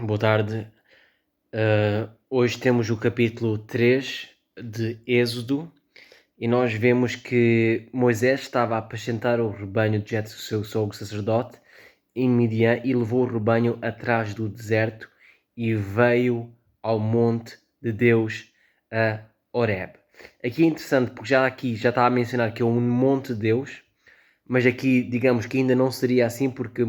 Boa tarde. Hoje temos o capítulo 3 de Êxodo e nós vemos que Moisés estava a apacentar o rebanho de Jetro, seu sogro sacerdote, em Midian, e levou o rebanho atrás do deserto e veio ao monte de Deus, a Horebe. Aqui é interessante porque já está a mencionar que é um monte de Deus, mas aqui digamos que ainda não seria assim porque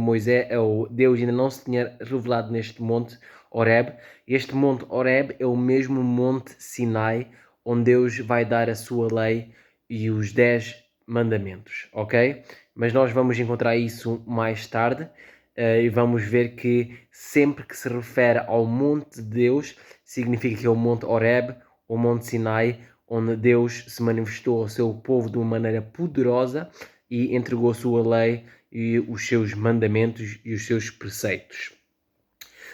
Deus ainda não se tinha revelado neste monte Horeb. Este monte Horeb é o mesmo monte Sinai onde Deus vai dar a sua lei e os 10 mandamentos, ok? Mas nós vamos encontrar isso mais tarde e vamos ver que sempre que se refere ao monte de Deus, significa que é o monte Horeb, o monte Sinai, onde Deus se manifestou ao seu povo de uma maneira poderosa e entregou a sua lei e os seus mandamentos e os seus preceitos.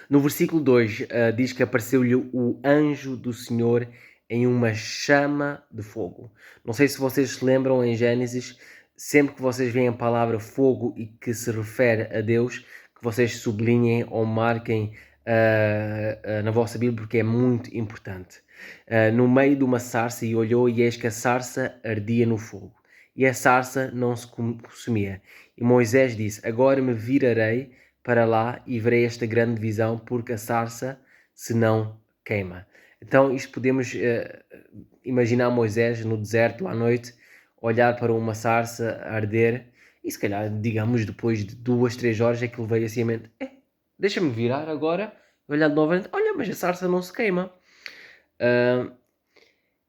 No versículo 2 diz que apareceu-lhe o anjo do Senhor em uma chama de fogo. Não sei se vocês se lembram, em Gênesis, sempre que vocês veem a palavra fogo e que se refere a Deus, que vocês sublinhem ou marquem na vossa Bíblia, porque é muito importante. No meio de uma sarça, e olhou, e eis que a sarça ardia no fogo, e a sarça não se consumia. E Moisés disse: agora me virarei para lá e verei esta grande visão, porque a sarça se não queima. Então isto podemos imaginar Moisés no deserto à noite, olhar para uma sarça arder, e se calhar, digamos, depois de 2, 3 horas, aquilo veio assim a mente: deixa-me virar agora, olhar de novo, olha, mas a sarça não se queima.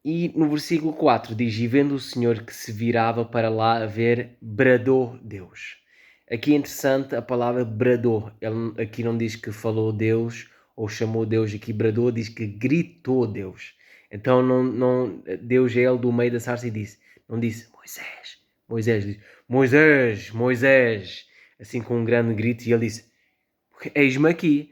E no versículo 4 diz: e vendo o Senhor que se virava para lá a ver, bradou Deus. Aqui é interessante a palavra bradou. Ele aqui não diz que falou Deus ou chamou Deus, aqui bradou, diz que gritou Deus. Então Deus é ele do meio da sarça e disse, não disse Moisés. Moisés diz Moisés, Moisés, assim com um grande grito, e ele disse: eis-me aqui.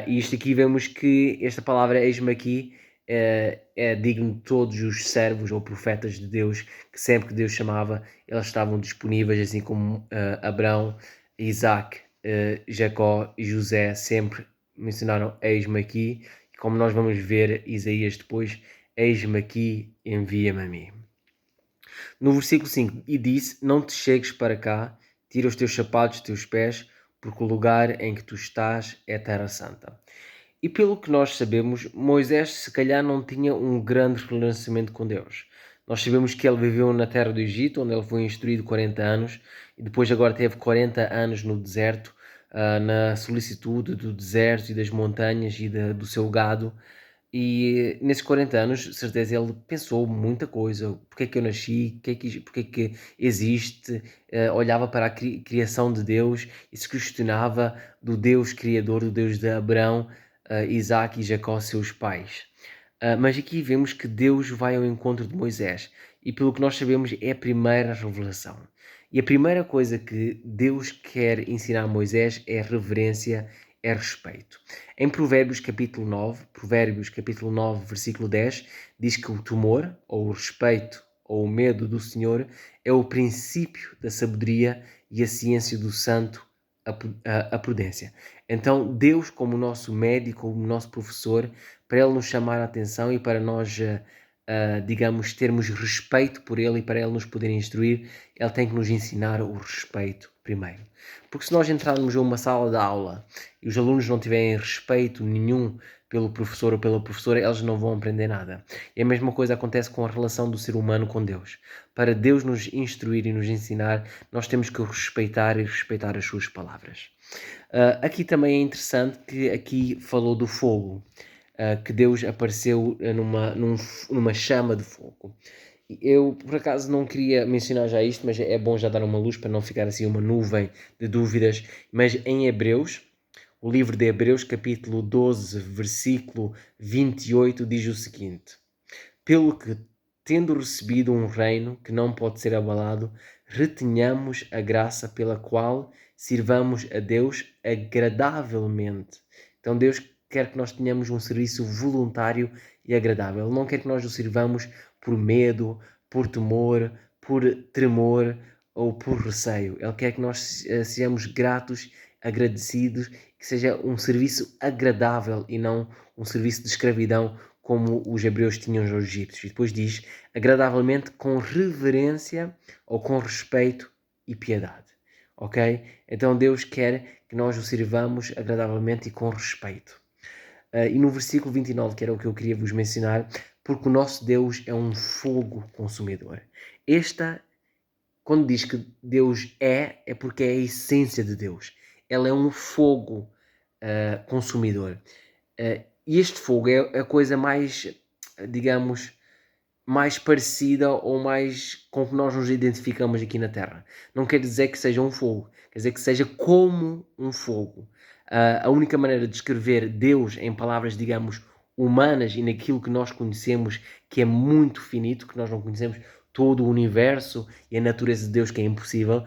E isto aqui vemos que esta palavra eis-me aqui é digno de todos os servos ou profetas de Deus, que sempre que Deus chamava, eles estavam disponíveis, assim como Abraão, Isaac, Jacó e José sempre mencionaram eis-me aqui, e como nós vamos ver Isaías depois, eis-me aqui, envia-me a mim. No versículo 5, e disse: não te chegues para cá, tira os teus sapatos dos teus pés, porque o lugar em que tu estás é terra santa. E pelo que nós sabemos, Moisés se calhar não tinha um grande relacionamento com Deus. Nós sabemos que ele viveu na terra do Egito, onde ele foi instruído 40 anos, e depois agora teve 40 anos no deserto, na solicitude do deserto e das montanhas e do seu gado. E nesses 40 anos, certeza, ele pensou muita coisa. Porque é que eu nasci? Porque é que existe? Olhava para a criação de Deus e se questionava do Deus Criador, do Deus de Abraão, Isaac e Jacó, seus pais. Mas aqui vemos que Deus vai ao encontro de Moisés. E pelo que nós sabemos, é a primeira revelação. E a primeira coisa que Deus quer ensinar a Moisés é reverência, é respeito. Em Provérbios capítulo 9, versículo 10, diz que o temor, ou o respeito, ou o medo do Senhor é o princípio da sabedoria, e a ciência do santo, a prudência. Então Deus, como o nosso médico, como o nosso professor, para Ele nos chamar a atenção e para nós, digamos, termos respeito por Ele e para Ele nos poder instruir, Ele tem que nos ensinar o respeito primeiro. Porque se nós entrarmos a uma sala de aula e os alunos não tiverem respeito nenhum pelo professor ou pela professora, eles não vão aprender nada. E a mesma coisa acontece com a relação do ser humano com Deus. Para Deus nos instruir e nos ensinar, nós temos que o respeitar e respeitar as suas palavras. Aqui também é interessante que aqui falou do fogo, que Deus apareceu numa chama de fogo. Eu, por acaso, não queria mencionar já isto, mas é bom já dar uma luz para não ficar assim uma nuvem de dúvidas. Mas em Hebreus, o livro de Hebreus, capítulo 12, versículo 28, diz o seguinte: pelo que, tendo recebido um reino que não pode ser abalado, retenhamos a graça pela qual sirvamos a Deus agradavelmente. Então Deus quer que nós tenhamos um serviço voluntário e agradável. Ele não quer que nós o sirvamos por medo, por temor, por tremor ou por receio. Ele quer que nós sejamos gratos, agradecidos que seja um serviço agradável e não um serviço de escravidão como os hebreus tinham aos egípcios. E depois diz, agradavelmente com reverência ou com respeito e piedade. Ok? Então Deus quer que nós o sirvamos agradavelmente e com respeito. E no versículo 29, que era o que eu queria vos mencionar, porque o nosso Deus é um fogo consumidor. Quando diz que Deus é porque é a essência de Deus. Ele é um fogo consumidor. E este fogo é a coisa mais, digamos, mais parecida ou mais com que nós nos identificamos aqui na Terra. Não quer dizer que seja um fogo, quer dizer que seja como um fogo. A única maneira de descrever Deus em palavras, digamos, humanas e naquilo que nós conhecemos, que é muito finito, que nós não conhecemos todo o universo e a natureza de Deus, que é impossível,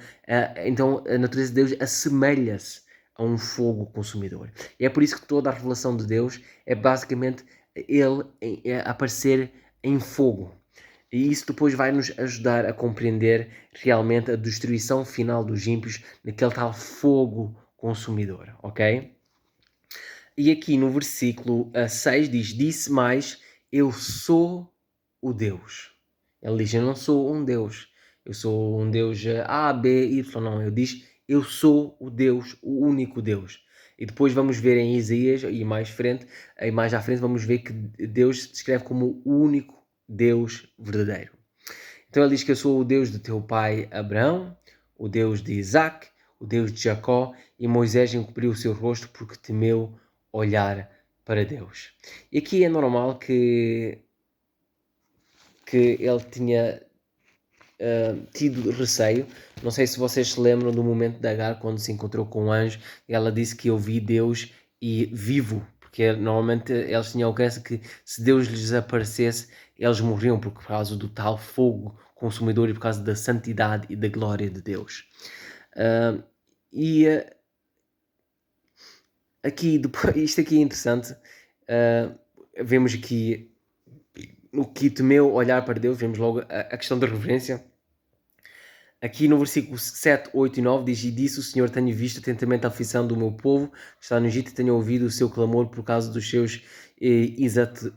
então a natureza de Deus assemelha-se a um fogo consumidor. E é por isso que toda a revelação de Deus é basicamente ele aparecer em fogo. E isso depois vai nos ajudar a compreender realmente a destruição final dos ímpios naquele tal fogo consumidor, ok? E aqui no versículo 6 diz, disse mais, eu sou o Deus. Ele diz, eu não sou um Deus, eu sou um Deus A, B, Y, não, ele diz, eu sou o Deus, o único Deus. E depois vamos ver em Isaías, e mais à frente vamos ver que Deus se descreve como o único Deus verdadeiro. Então ele diz que eu sou o Deus de teu pai Abraão, o Deus de Isaac, o Deus de Jacó, e Moisés encobriu o seu rosto porque temeu olhar para Deus. E aqui é normal que ele tinha tido receio. Não sei se vocês se lembram do momento de Agar, quando se encontrou com o anjo, e ela disse que eu vi Deus e vivo, porque normalmente eles tinham a crença que se Deus lhes aparecesse, eles morriam por causa do tal fogo consumidor e por causa da santidade e da glória de Deus. Aqui, depois, isto aqui é interessante. Vemos aqui no que temeu olhar para Deus, vemos logo a questão da reverência. Aqui no versículo 7, 8 e 9 diz, e disse o Senhor, tenho visto atentamente a aflição do meu povo, que está no Egito, e tenho ouvido o seu clamor por causa dos seus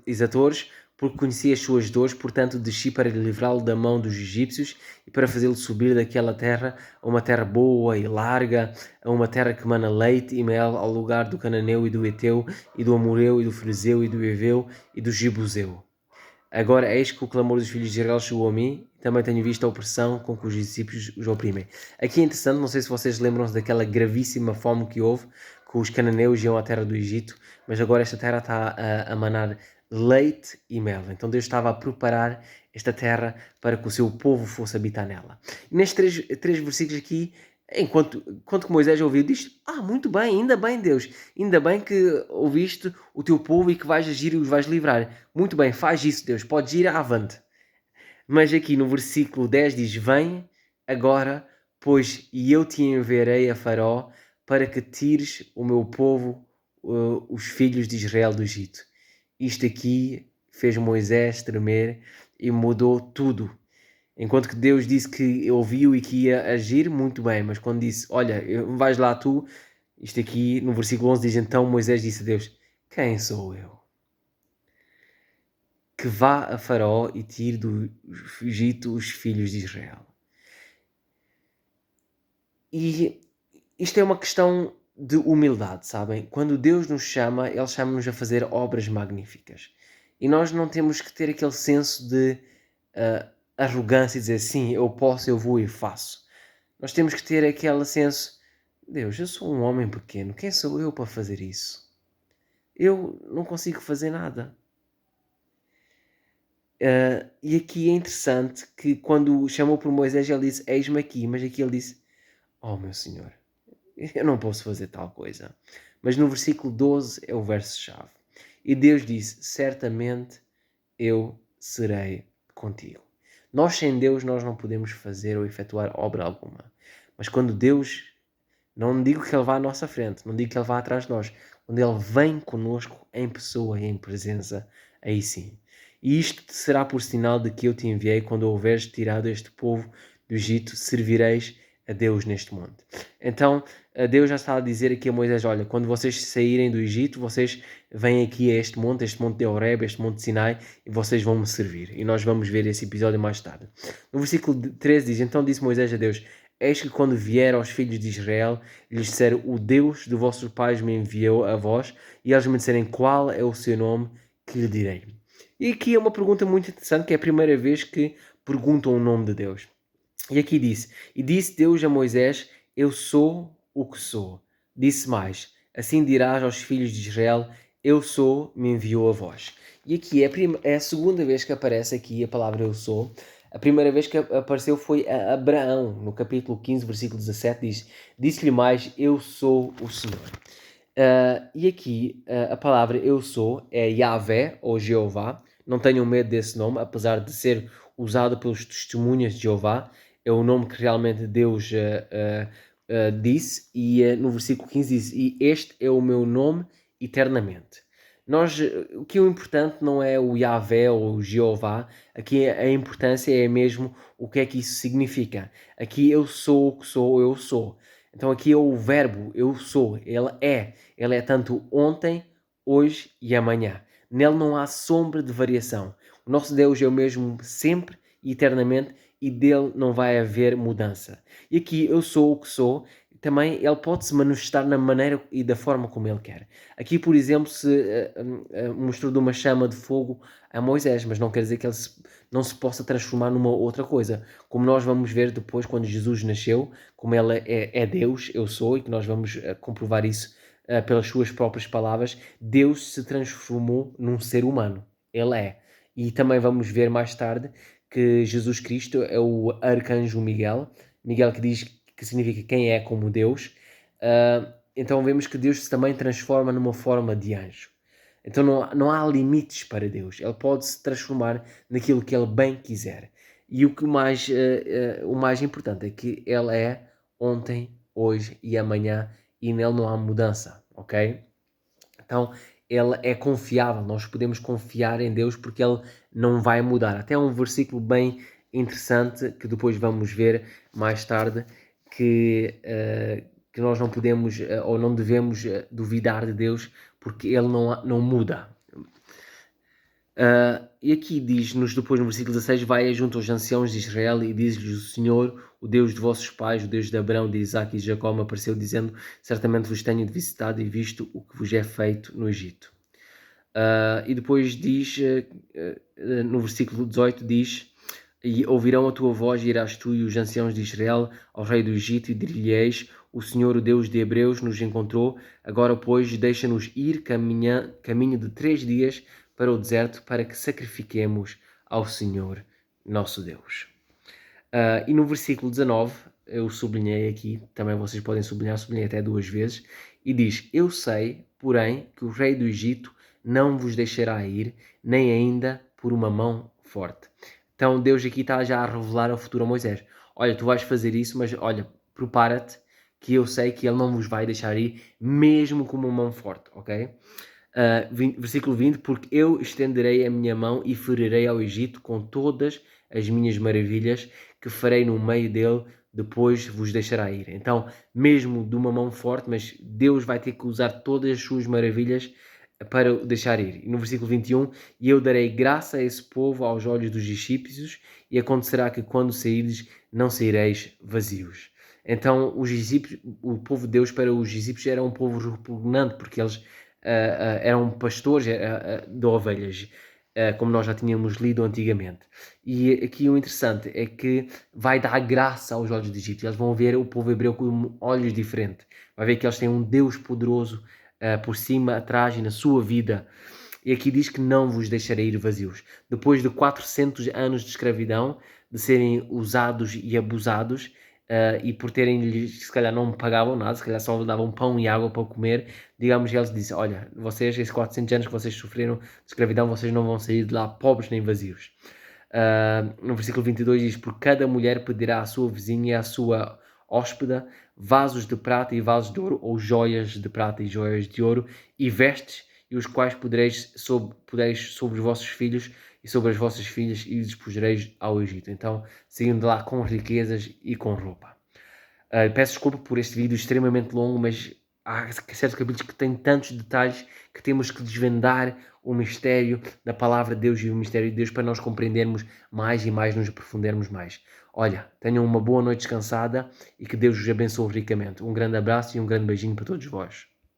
exatores, porque conheci as suas dores, portanto desci para livrá-lo da mão dos egípcios e para fazê-lo subir daquela terra a uma terra boa e larga, a uma terra que mana leite e mel, ao lugar do cananeu e do eteu e do amoreu e do ferizeu e do eveu e do jebuseu. Agora eis que o clamor dos filhos de Israel chegou a mim, também tenho visto a opressão com que os discípulos os oprimem. Aqui é interessante, não sei se vocês lembram-se daquela gravíssima fome que houve, que os cananeus iam à terra do Egito, mas agora esta terra está a manar leite e mel. Então Deus estava a preparar esta terra para que o seu povo fosse habitar nela. E nestes três versículos aqui, enquanto que Moisés ouviu, diz, muito bem, ainda bem Deus, ainda bem que ouviste o teu povo e que vais agir e os vais livrar. Muito bem, faz isso Deus, podes ir avante. Mas aqui no versículo 10 diz, vem agora, pois e eu te enviarei a Faraó para que tires o meu povo, os filhos de Israel do Egito. Isto aqui fez Moisés tremer e mudou tudo. Enquanto que Deus disse que ouviu e que ia agir, muito bem, mas quando disse, olha, vais lá tu, isto aqui no versículo 11 diz, então Moisés disse a Deus, quem sou eu? Que vá a Faraó e tire do Egito os filhos de Israel. E isto é uma questão de humildade, sabem? Quando Deus nos chama, Ele chama-nos a fazer obras magníficas. E nós não temos que ter aquele senso de arrogância e dizer sim, eu posso, eu vou e faço. Nós temos que ter aquele senso, Deus, eu sou um homem pequeno, quem sou eu para fazer isso? Eu não consigo fazer nada. E aqui é interessante que quando chamou por Moisés ele disse, eis-me aqui, mas aqui ele disse, oh meu Senhor, eu não posso fazer tal coisa. Mas no versículo 12 é o verso-chave. E Deus disse, certamente eu serei contigo. Nós sem Deus nós não podemos fazer ou efetuar obra alguma. Mas quando Deus, não digo que Ele vá à nossa frente, não digo que Ele vá atrás de nós, quando Ele vem conosco em pessoa e em presença, aí sim. E isto será por sinal de que eu te enviei quando houveres tirado este povo do Egito, servireis a Deus neste monte. Então, Deus já está a dizer aqui a Moisés, olha, quando vocês saírem do Egito, vocês vêm aqui a este monte de Horebe, este monte de Sinai, e vocês vão me servir. E nós vamos ver esse episódio mais tarde. No versículo 13 diz, então disse Moisés a Deus, eis que quando vier aos filhos de Israel, lhes disseram, o Deus de vossos pais me enviou a vós, e eles me disserem qual é o seu nome, que lhe direi. E aqui é uma pergunta muito interessante, que é a primeira vez que perguntam o nome de Deus. E aqui disse, e disse Deus a Moisés, eu sou o que sou. Disse mais, assim dirás aos filhos de Israel, eu sou, me enviou a vós. E aqui é a segunda vez que aparece aqui a palavra eu sou. A primeira vez que apareceu foi a Abraão, no capítulo 15, versículo 17, diz, disse-lhe mais, eu sou o Senhor. E aqui a palavra eu sou é Yahvé ou Jeová. Não tenham medo desse nome, apesar de ser usado pelos testemunhas de Jeová. É o nome que realmente Deus disse. E no versículo 15 diz, e este é o meu nome eternamente. O que é importante não é o Yahvé ou o Jeová. Aqui a importância é mesmo o que é que isso significa. Aqui eu sou o que sou, eu sou. Então aqui é o verbo eu sou, ele é. Ele é tanto ontem, hoje e amanhã. Nele não há sombra de variação. O nosso Deus é o mesmo sempre e eternamente e dele não vai haver mudança. E aqui eu sou o que sou, também ele pode se manifestar na maneira e da forma como ele quer. Aqui, por exemplo, se mostrou de uma chama de fogo a Moisés, mas não quer dizer que ele não se possa transformar numa outra coisa. Como nós vamos ver depois, quando Jesus nasceu, como ele é Deus, eu sou, e que nós vamos comprovar isso pelas suas próprias palavras, Deus se transformou num ser humano. Ele é. E também vamos ver mais tarde que Jesus Cristo é o arcanjo Miguel. Miguel que diz que significa quem é como Deus. Então vemos que Deus se também transforma numa forma de anjo. Então não há limites para Deus. Ele pode se transformar naquilo que ele bem quiser. E o mais importante é que ele é ontem, hoje e amanhã e nele não há mudança, ok? Então ele é confiável, nós podemos confiar em Deus porque ele não vai mudar. Até um versículo bem interessante que depois vamos ver mais tarde que nós não podemos ou não devemos duvidar de Deus porque ele não muda. E aqui diz-nos depois no versículo 16, vai junto aos anciãos de Israel e diz-lhes o Senhor, o Deus de vossos pais, o Deus de Abraão, de Isaac e de Jacó, me apareceu dizendo, certamente vos tenho visitado e visto o que vos é feito no Egito. E depois diz, no versículo 18 diz, e ouvirão a tua voz e irás tu e os anciãos de Israel ao rei do Egito e dir-lhe-eis, o Senhor, o Deus de Hebreus, nos encontrou, agora pois deixa-nos ir caminho de 3 dias para o deserto para que sacrifiquemos ao Senhor nosso Deus. E no versículo 19, eu sublinhei aqui, também vocês podem sublinhei até 2 vezes, e diz, eu sei, porém, que o rei do Egito não vos deixará ir, nem ainda por uma mão forte. Então Deus aqui está já a revelar ao futuro a Moisés. Olha, tu vais fazer isso, mas olha, prepara-te, que eu sei que ele não vos vai deixar ir, mesmo com uma mão forte, ok? Versículo 20, porque eu estenderei a minha mão e ferirei ao Egito com todas as minhas maravilhas que farei no meio dele, depois vos deixará ir. Então, mesmo de uma mão forte, mas Deus vai ter que usar todas as suas maravilhas para o deixar ir. E no versículo 21, e eu darei graça a esse povo aos olhos dos egípcios, e acontecerá que quando saíres, não saireis vazios. Então, o povo de Deus para os egípcios era um povo repugnante, porque eles eram pastores de ovelhas, como nós já tínhamos lido antigamente. E aqui o interessante é que vai dar graça aos olhos dos egípcios. Eles vão ver o povo hebreu com olhos diferentes. Vai ver que eles têm um Deus poderoso por cima, atrás e na sua vida. E aqui diz que não vos deixarei ir vazios. Depois de 400 anos de escravidão, de serem usados e abusados, e por terem, se calhar não pagavam nada, se calhar só davam pão e água para comer, digamos, eles dizem, olha, vocês, esses 400 anos que vocês sofreram de escravidão, vocês não vão sair de lá pobres nem vazios. No versículo 22 diz, por cada mulher pedirá à sua vizinha e à sua hóspeda vasos de prata e vasos de ouro, ou joias de prata e joias de ouro, e vestes, e os quais podereis sobre os vossos filhos e sobre as vossas filhas, e despojareis ao Egito. Então, saindo de lá com riquezas e com roupa. Peço desculpa por este vídeo extremamente longo, mas há certos capítulos que têm tantos detalhes que temos que desvendar o mistério da palavra de Deus e o mistério de Deus para nós compreendermos mais e mais, nos aprofundarmos mais. Olha, tenham uma boa noite descansada e que Deus os abençoe ricamente. Um grande abraço e um grande beijinho para todos vós.